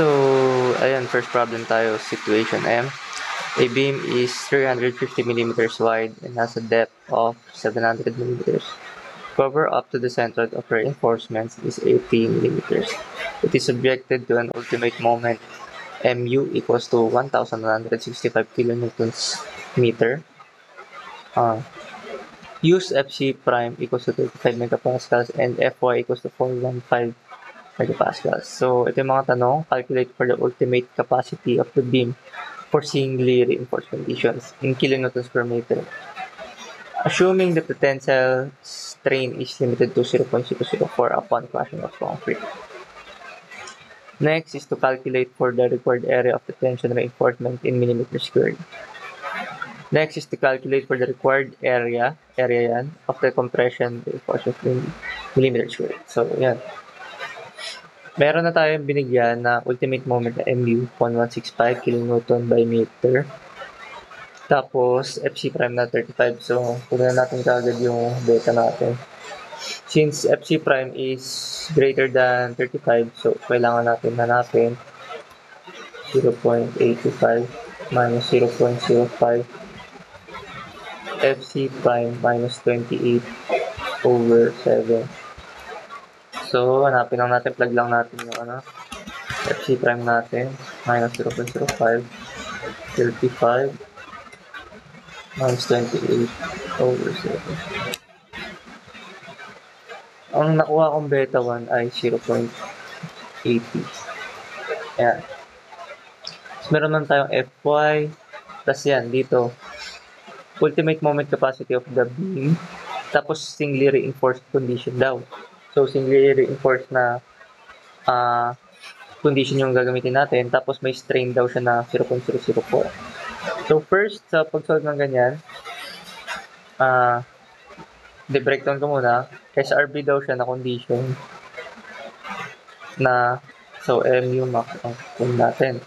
So, ayan, first problem tayo, situation M. A beam is 350 millimeters wide and has a depth of 700 millimeters. Cover up to the center of reinforcements is 80 millimeters. It is subjected to an ultimate moment mu equals to 1,165 kilonewtons meter. Use Fc prime equals to 35 megapascals and Fy equals to 415 megapascals. So, ito yung mga tanong. Calculate for the ultimate capacity of the beam for singly reinforced conditions in kilonewtons per meter. Assuming that the tensile strain is limited to 0.004 upon crushing of concrete. Next is to calculate for the required area of the tension reinforcement in millimeters squared. Next is to calculate for the required area yan, of the compression reinforcement in millimeters squared. So, yan. Meron na tayong binigyan na ultimate moment na mu, 1165 kN by meter. Tapos, Fc prime na 35. So, kunin natin kagad yung beta natin. Since Fc prime is greater than 35, so kailangan natin hanapin 0.85 minus 0.05 Fc prime minus 28 over 7. So, hanapin lang natin, plug lang natin yung Fc prime natin, minus 0.05, 35, minus 28 over 7. Ang nakuha kong beta 1 ay 0.80. Ayan. So, meron man tayong Fy, tapos yan, dito, ultimate moment capacity of the beam, tapos singly reinforced condition daw. So, singly reinforced na condition yung gagamitin natin, tapos may strain daw siya na 0.004. So, first, sa pag-solve ng ganyan, breakdown ko muna, SRB daw siya na condition na, so, mu max ang kung natin.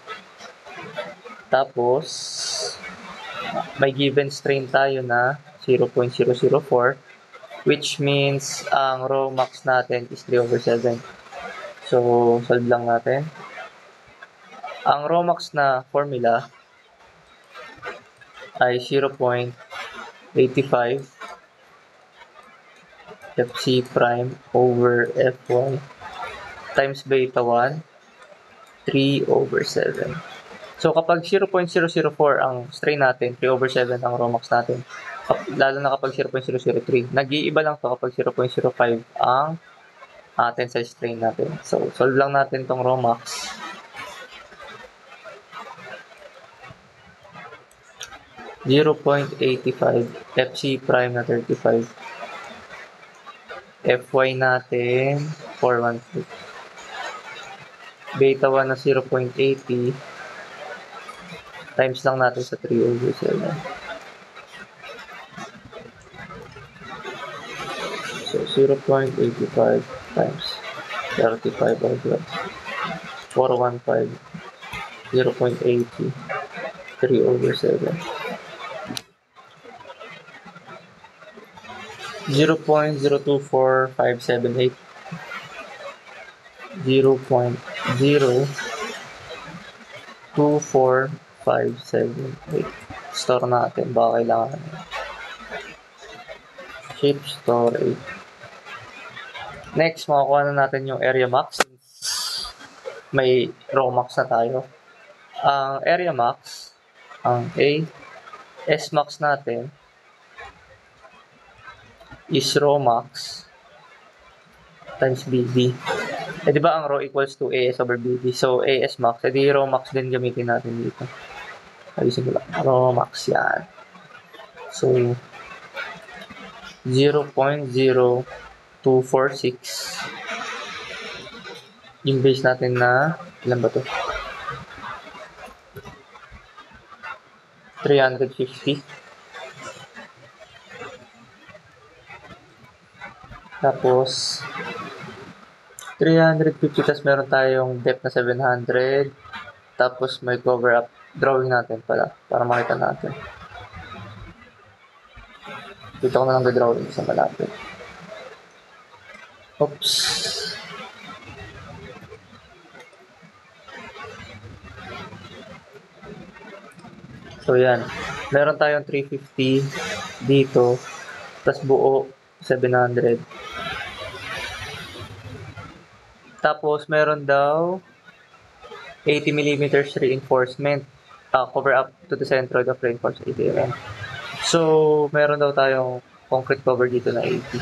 Tapos, may given strain tayo na 0.004, which means ang rho max natin is 3 over 7. So, solve lang natin. Ang rho max na formula ay 0.85 Fc prime over Fy times beta 1, 3 over 7. So, kapag 0.004 ang strain natin, 3 over 7 ang rho max natin. Lalo na kapag 0.003. Nag-iiba lang to kapag 0.05 ang tensile strain natin. So, solve lang natin tong rho max. .85 Fc prime na 35. Fy natin 415. Beta 1 na 0.80 times lang natin sa 3 over 7. So 0.85 times 35 over 415, 0.80, 3 over 7. 0.024578. 0.024578. Store natin, baka kailangan. Shape store 8. Next, makakuha na natin yung area max. May rho max na tayo. Ang area max, ang A, S max natin is rho max times BD. Di ba ang rho equals to AS over BD? So, AS max, edi rho max din gamitin natin dito. Ayusin ko lang. Rho max yan. So, 0.0246 yung base natin na, ilan ba to? 350. Tapos, 350, tapos meron tayong depth na 700. Tapos, may cover up. Drawing natin pala, para makita natin. Dito ko na lang drawing sa malapit. Oops. So, yan. Meron tayong 350 dito. Tapos buo, 700. Tapos, meron daw 80mm reinforcement. Cover up to the centroid of reinforced 80mm. So, meron daw tayong concrete cover dito na 80.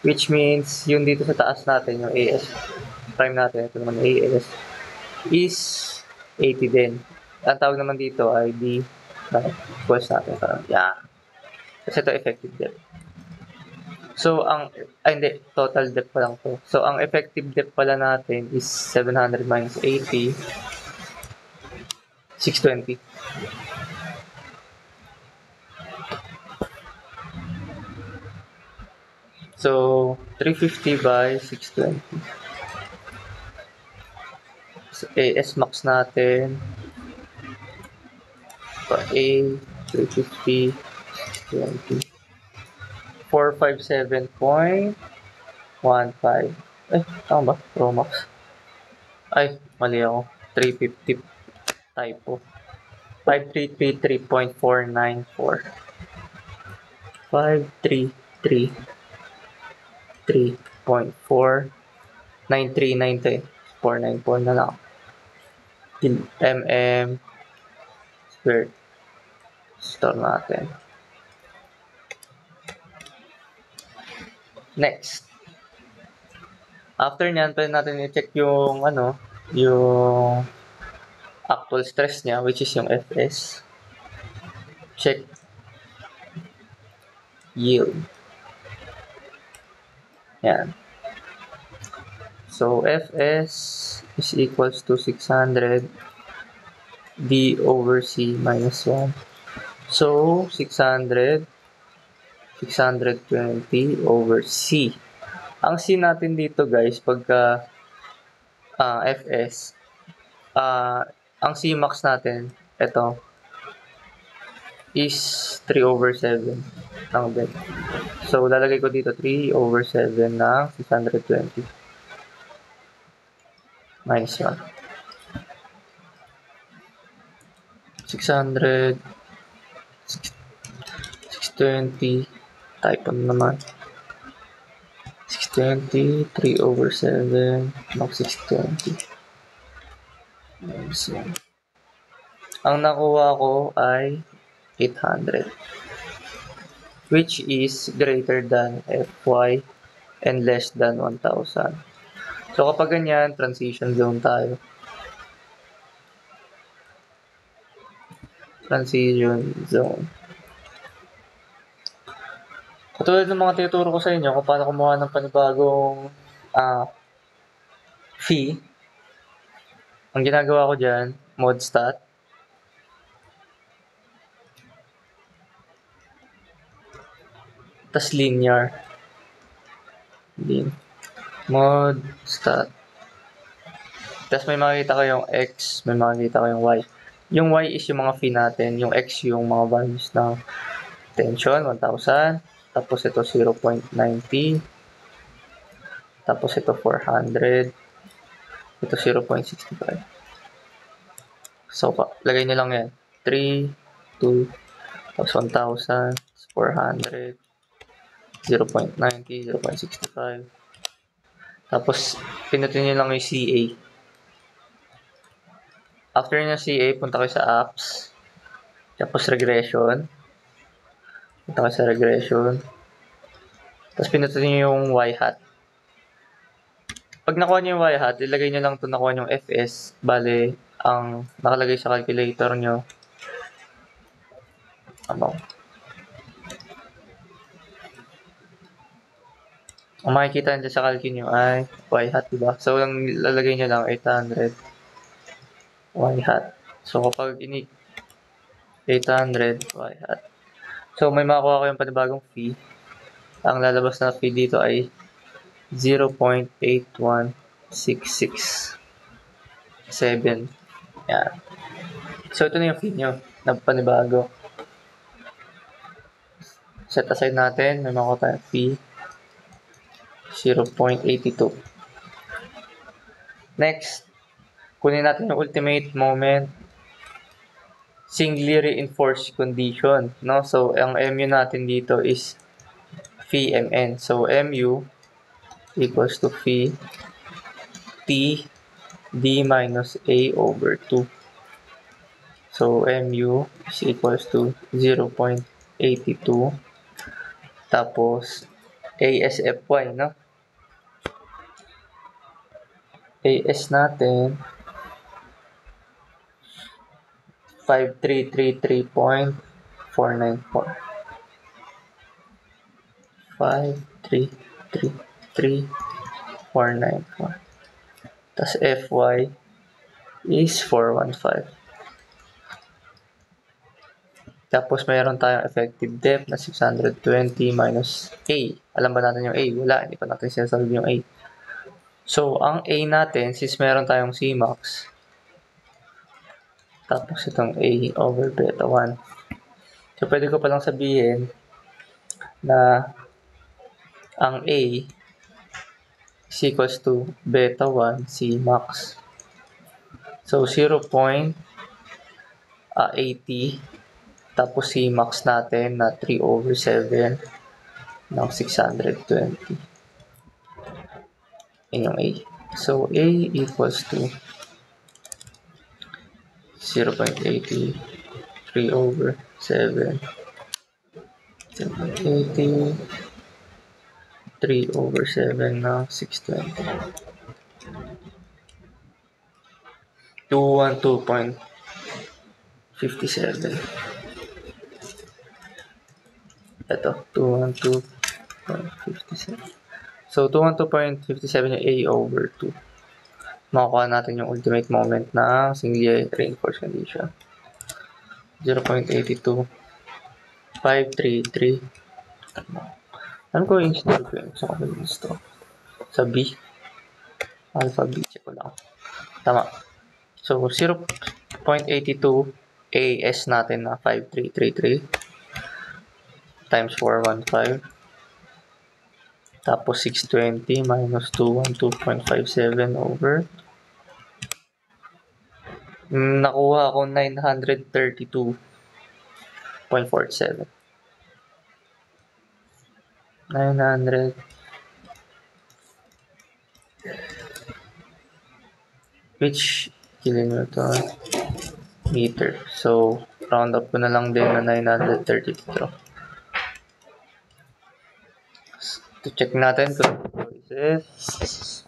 Which means, yung dito sa taas natin, yung AS prime natin, ito naman AS, is 80 din. Ang tawag naman dito ay D equals natin. Parang, yeah. Kasi ito effective depth. So, hindi, total depth pa lang to. So, ang effective depth pala natin is 700 minus 80, 620. So, 350 by 620. So, AS max natin. So, A, 350, 620. 457.15. Ay, tama ba? Pro max. Ay, mali ako. 350 typo. 5333.494. 5333.49390. 494 na lang. mm squared. Store natin. Next. After nyan, pwede natin i-check yung yung actual stress niya, which is yung Fs. Check yield. Yan. So, Fs is equals to 600 D over C minus 1. So, 620 over C. Ang C natin dito, guys, pagka Fs, ang C max natin, ito, is 3 over 7 ng depth. So, lalagay ko dito 3 over 7 ng 620 minus 1. 600, 620, type on naman. 620, 3 over 7 ng 620 minus 1. Ang nakuha ko ay 800, which is greater than Fy and less than 1,000. So, kapag ganyan, transition zone tayo. Transition zone. Katulad ng mga tinuturo ko sa inyo kung paano kumuha ng panibagong phi, ang ginagawa ko dyan, mod stat, tas linear, mod stat, tas may makikita kayong x, may makikita kayong y. Yung y is yung mga phi natin, yung x yung mga values ng tension, 1,000, tapos ito 0.90, tapos ito 400, ito 0.65. So, lagay nyo lang yan. 3, 2, tapos 1,000, 400, 0.90, 0.65. Tapos, pinutin nyo lang yung CA. After nyo CA, punta kayo sa apps. Tapos regression. Punta kayo sa regression. Tapos pinutin nyo yung y-hat. Pag nakuha nyo yung y-hat, ilagay nyo lang ito nakuha nyo yung Fs. Bale, ang nakalagay sa calculator nyo. Ang makikita nyo sa calculator nyo ay y-hat, diba? So, lang lalagay nyo lang 800 y-hat. So, kapag 800 y-hat. So, may makuha kayong panibagong phi. Ang lalabas na phi dito ay 0.81667. Yan. So, ito na yung phi nyo na panibago. Set aside natin. May makuha tayong phi 0.82. Next, kunin natin yung ultimate moment singly reinforced condition, no? So, ang mu natin dito is phi mn. So, mu equals to phi t d minus a over 2. So, mu is equals to 0.82. Tapos, ASFY, no? AS natin, 5333.494. 5333.494. Tapos FY is 415. Tapos mayroon tayong effective depth na 620 minus A. Alam ba natin yung A? Wala, hindi pa natin sinasolve yung A. So, ang A natin, since meron tayong Cmax, tapos itong A over beta 1. So, pwede ko palang sabihin na ang A is equals to beta 1 Cmax. So, 0.80 tapos Cmax natin na 3 over 7 ng 620. Yun yung A. So, A equals to 0.80 3 over 7 0.80 3 over 7 ng 620. 212.57. Ito, 212.57. So, 212.57 yung A over 2. Makukuha natin yung ultimate moment na singly reinforced condition. 0.82 533. Ano ko yung install ko yun? Saan ko yung install? Sa B. Alpha B. Check ko lang. Tama. So, 0.82 AS natin na 5333 times 415. Tapos 620 minus 212.57 over. Nakuha ako 932.47. 900 which kilonewton meter. So, round up ko na lang din na 932. To check natin kung choices.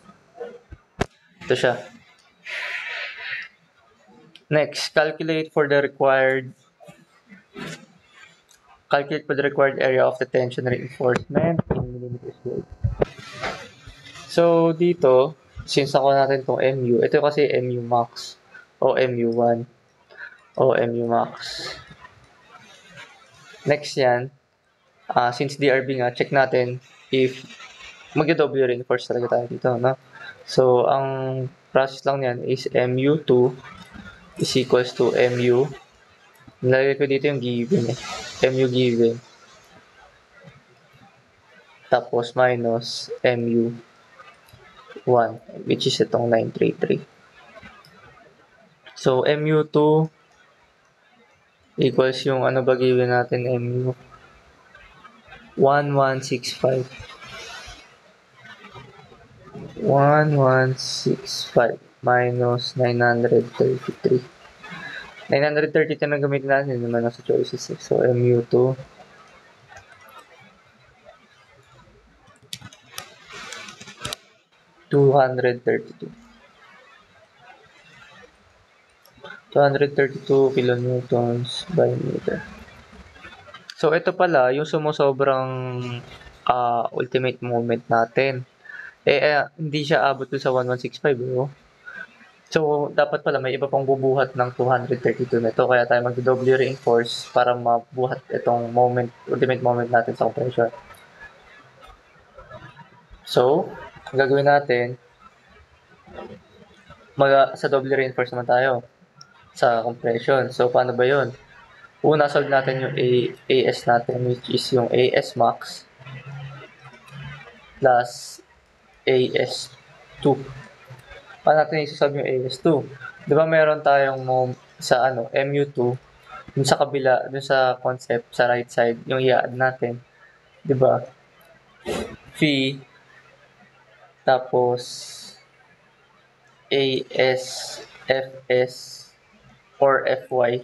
Ito siya. Next, calculate for the required area of the tension reinforcement in millimeters squared. So, dito, since ako natin itong mu, ito kasi mu max o mu1 o mu max. Next yan, since DRB nga, check natin if mag-W reinforce talaga tayo dito, no? So, ang process lang yan is mu2 is equals to mu. Nilagay ko dito yung given eh. Mu given. Tapos minus mu1, which is itong 933. So, mu2 equals yung ano ba given natin, mu 1165. 1165 minus 933. 932 na gamitin natin naman sa choices. So, mu2 232 kilonewtons by meter. So, ito pala, yung sumusobrang ultimate moment natin. Hindi siya abot sa 1165, bro. So, dapat pala may iba pang bubuhat ng 232 nito. Kaya tayo mag-double reinforce para mabuhat itong ultimate moment natin sa compression. So, ang gagawin natin, sa double reinforce naman tayo sa compression. So, paano ba yun? Una, solve natin yung AS natin, which is yung AS max plus AS2. Paano natin isa-solve yung AS2? Di ba meron tayong sa mu2 Dun sa kabila, dun sa concept, sa right side, yung i-add natin. Diba? Phi, tapos AS, FS, or FY,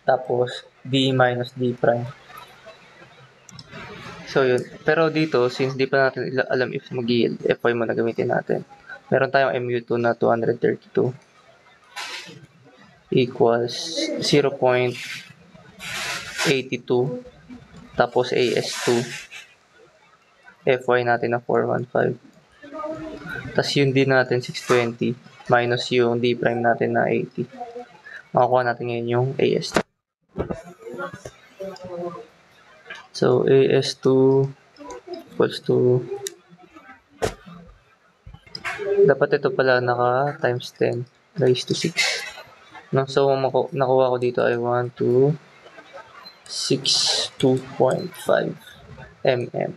tapos D minus D prime. So yun. Pero dito, since di pa natin alam if mag-yield, FY muna gamitin natin. Meron tayong MU2 na 232 equals 0.82, tapos AS2, FY natin na 415. Tapos yung D natin 620 minus yung D prime natin na 80. Makakuha natin ngayon yung AS2. So AS2 equals to, dapat ito pala naka times 10 raised to 6. No? So nakuha ko dito ay 1262.5 mm.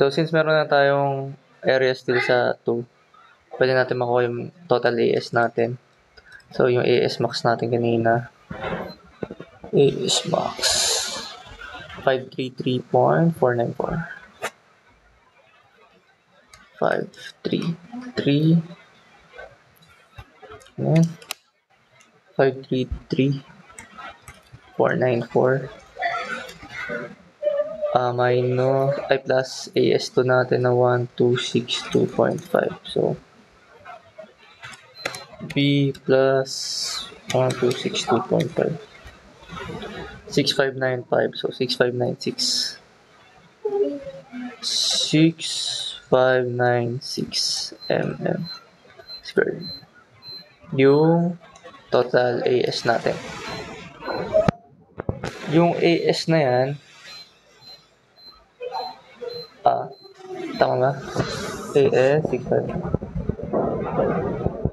So since meron na tayong area still sa 2, pwede natin makuha yung total AS natin. So yung AS max natin kanina, AS max 533.494. 533, ayan, 533.494 minus ay plus AS2 natin na 1262.5. So B plus 1262.5, 6595. So 6596, 6596 mm squared yung total AS natin. Yung AS na yan, tama ba? AS 65.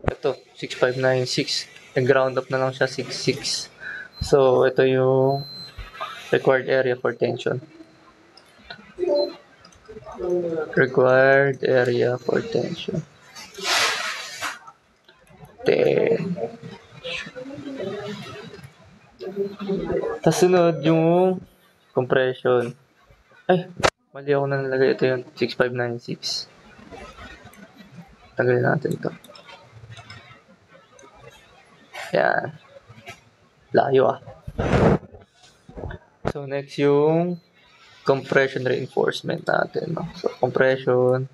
Ito 6596, nag-round up na lang siya 66. So ito yung required area for tension. Required area for tension. Tapos sunod yung compression. Ay, mali ako na nalagay. Ito yung 6596. Tagalin natin ito. Yan. Layo ah. So next yung compression reinforcement natin. No? So compression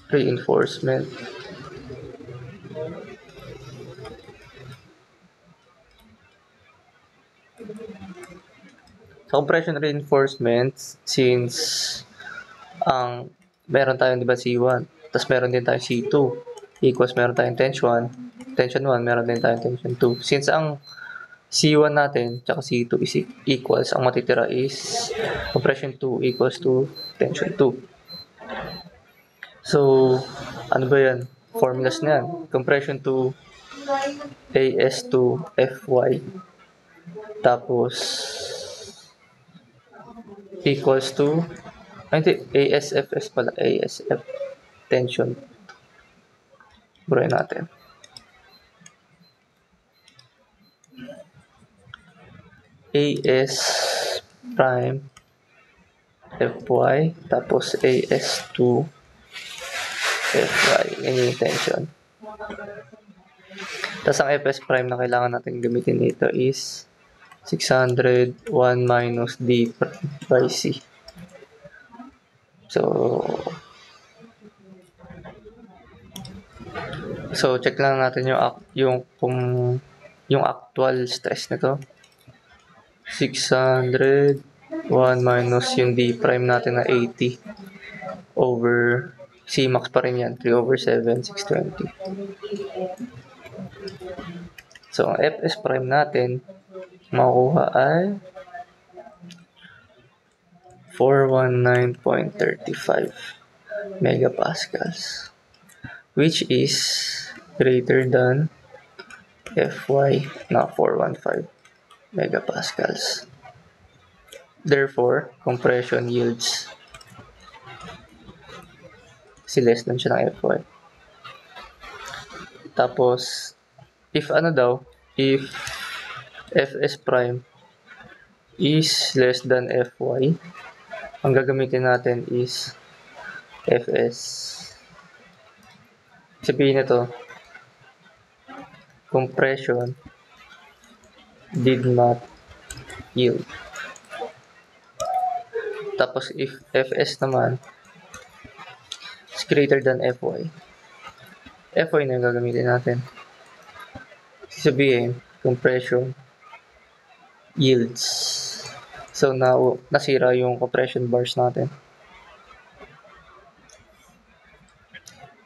reinforcement. Sa compression reinforcement, since meron tayong diba C1, tapos meron din tayong C2, equals meron tayong tension 1, meron din tayong tension 2. Since ang C1 natin tsaka C2 is equals, ang matitira is compression 2 equals to tension 2. So, ano ba yan? Formulas na yan. Compression 2 AS2 FY, tapos equals to, hindi, ASFS pala, ASF tension. Buruin natin. AS prime FY, tapos AS2 FY, yan yung tension. Tapos ang FS prime na kailangan natin gamitin dito is 601 minus D by C. So check lang natin yung actual stress nito. 601 minus yung D prime natin na 80 over C max pa rin yan, 3 over 7, 620. So ang FS prime natin makukuha ay 419.35 megapascals, which is greater than Fy na 415 megapascals. Therefore, compression yields less than siya ng Fy. Tapos, if fs prime is less than fy, ang gagamitin natin is fs. Sabihin nito, compression did not yield. Tapos, if fs naman is greater than fy, fy na yung gagamitin natin. Sabihin, compression yields. So, nasira yung compression bars natin.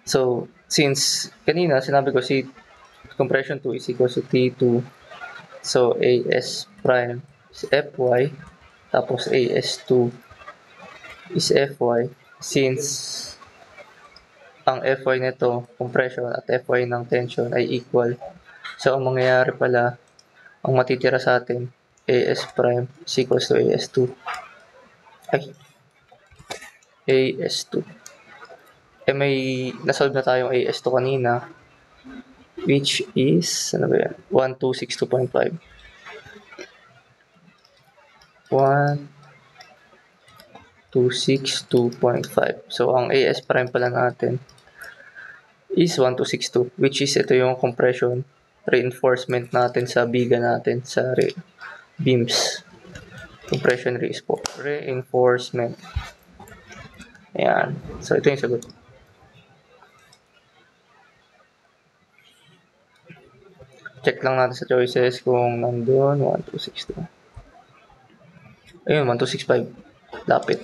So, since kanina sinabi ko si compression 2 is equal to T2, so AS prime is Fy, tapos AS2 is Fy. Since ang Fy nito, compression, at Fy ng tension ay equal, so ang mangyayari pala, ang matitira sa atin, AS prime is equals to AS2. AS2. May nasolve na tayong AS2 kanina, which is, 1262.5. 1262.5. So, ang AS prime pala natin is 1262, which is ito yung compression reinforcement natin sa biga natin sa beams. Compression reinforcement. Ayan. So, ito yung sagot. Check lang natin sa choices kung nandun. 1262. Ayun, 1265. Lapit.